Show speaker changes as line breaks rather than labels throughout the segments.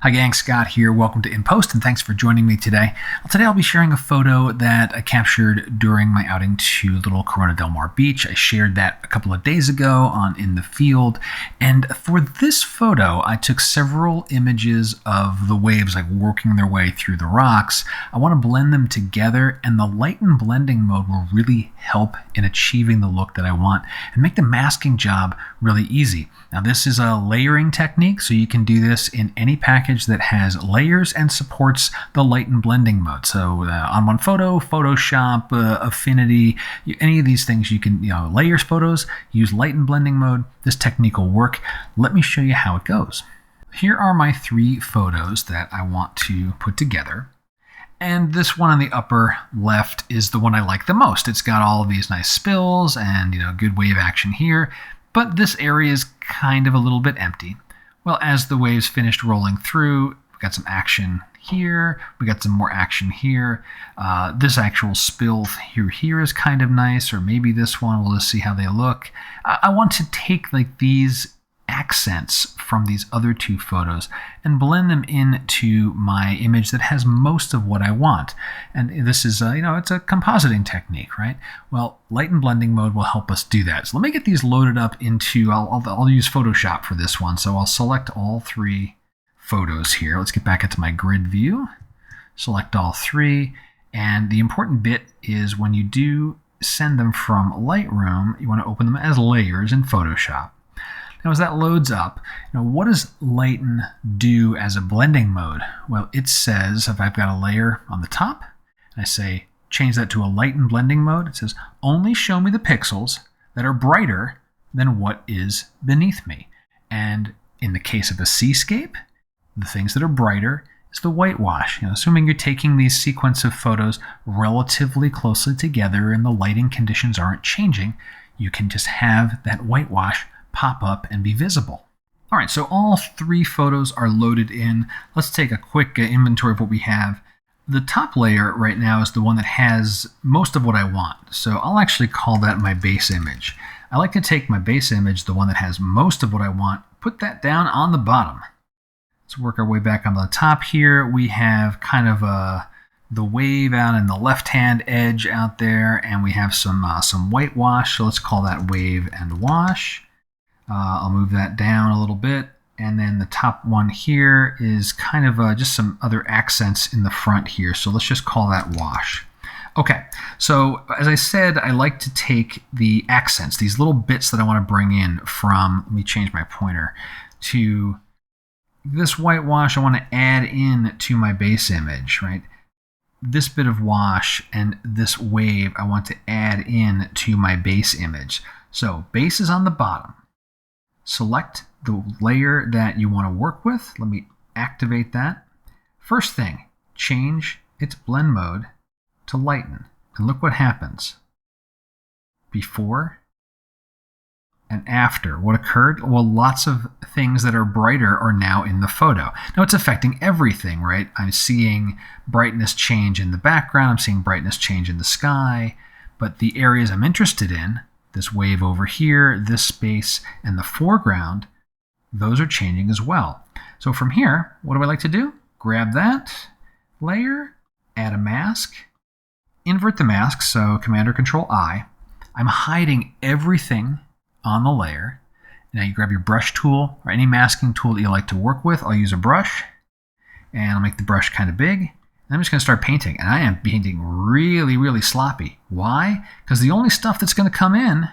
Hi gang, Scott here. Welcome to In Post and thanks for joining me today. Well, today I'll be sharing a photo that I captured during my outing to Little Corona del Mar Beach. I shared that a couple of days ago on In the Field, and for this photo I took several images of the waves like working their way through the rocks. I want to blend them together, and the Lighten blending mode will really help in achieving the look that I want and make the masking job really easy. Now this is a layering technique, so you can do this in any package that has layers and supports the Lighten blending mode. So on one photo, Photoshop, Affinity, any of these things you can, layers photos, use Lighten blending mode. This technique will work. Let me show you how it goes. Here are my three photos that I want to put together. And this one on the upper left is the one I like the most. It's got all of these nice spills and good wave action here, but this area is kind of a little bit empty. Well, as the waves finished rolling through, we got some action here, we got some more action here. This actual spill here is kind of nice, or maybe this one, we'll just see how they look. I want to take like these accents from these other two photos and blend them into my image that has most of what I want. And this is, it's a compositing technique, right? Well, Lighten blending mode will help us do that. So let me get these loaded up into, I'll use Photoshop for this one. So I'll select all three photos here. Let's get back into my grid view, select all three. And the important bit is when you do send them from Lightroom, you want to open them as layers in Photoshop. Now as that loads up, what does Lighten do as a blending mode? Well, it says, if I've got a layer on the top, and I say, change that to a Lighten blending mode, it says, only show me the pixels that are brighter than what is beneath me. And in the case of a seascape, the things that are brighter is the whitewash. Assuming you're taking these sequence of photos relatively closely together and the lighting conditions aren't changing, you can just have that whitewash pop up and be visible. All right, so all three photos are loaded in. Let's take a quick inventory of what we have. The top layer right now is the one that has most of what I want. So I'll actually call that my base image. I like to take my base image, the one that has most of what I want, put that down on the bottom. Let's work our way back on the top here. We have kind of the wave out in the left-hand edge out there, and we have some whitewash. So let's call that wave and wash. I'll move that down a little bit, and then the top one here is kind of just some other accents in the front here, so let's just call that wash. Okay, so as I said, I like to take the accents, these little bits that I want to bring in from, let me change my pointer, to this whitewash I want to add in to my base image, right? This bit of wash and this wave I want to add in to my base image. So base is on the bottom. Select the layer that you want to work with. Let me activate that. First thing, change its blend mode to Lighten. And look what happens. Before and after. What occurred? Well, lots of things that are brighter are now in the photo. Now it's affecting everything, right? I'm seeing brightness change in the background. I'm seeing brightness change in the sky. But the areas I'm interested in, this wave over here, this space, and the foreground, those are changing as well. So from here, what do I like to do? Grab that layer, add a mask, invert the mask, so Command or Control I. I'm hiding everything on the layer. Now you grab your brush tool or any masking tool that you like to work with. I'll use a brush, and I'll make the brush kind of big. I'm just going to start painting, and I am painting really, really sloppy. Why? Because the only stuff that's going to come in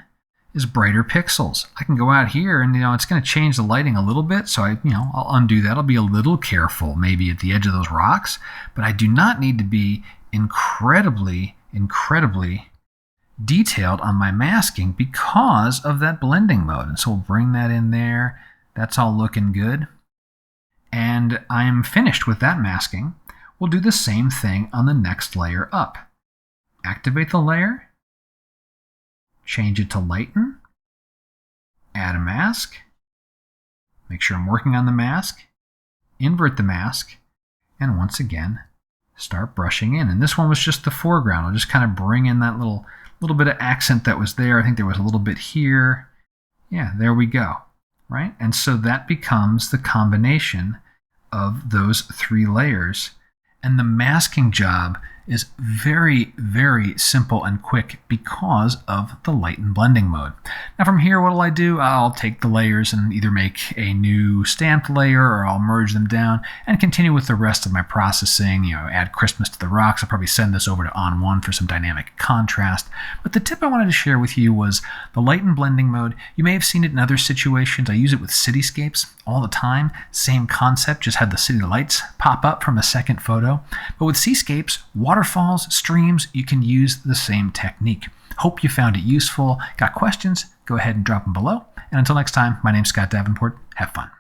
is brighter pixels. I can go out here, and it's going to change the lighting a little bit, so I'll undo that. I'll be a little careful, maybe at the edge of those rocks, but I do not need to be incredibly detailed on my masking because of that blending mode. And so we'll bring that in there. That's all looking good, and I'm finished with that masking. We'll do the same thing on the next layer up. Activate the layer, change it to Lighten, add a mask, make sure I'm working on the mask, invert the mask, and once again, start brushing in. And this one was just the foreground. I'll just kind of bring in that little bit of accent that was there. I think there was a little bit here. Yeah, there we go, right? And so that becomes the combination of those 3 layers. And the masking job is very, very simple and quick because of the Lighten blending mode. Now from here, what will I do? I'll take the layers and either make a new stamped layer or I'll merge them down and continue with the rest of my processing, add Christmas to the rocks. I'll probably send this over to On 1 for some dynamic contrast. But the tip I wanted to share with you was the Lighten blending mode. You may have seen it in other situations. I use it with cityscapes all the time. Same concept, just had the city lights pop up from a second photo. But with seascapes, waterfalls, streams, you can use the same technique. Hope you found it useful. Got questions? Go ahead and drop them below. And until next time, my name's Scott Davenport. Have fun.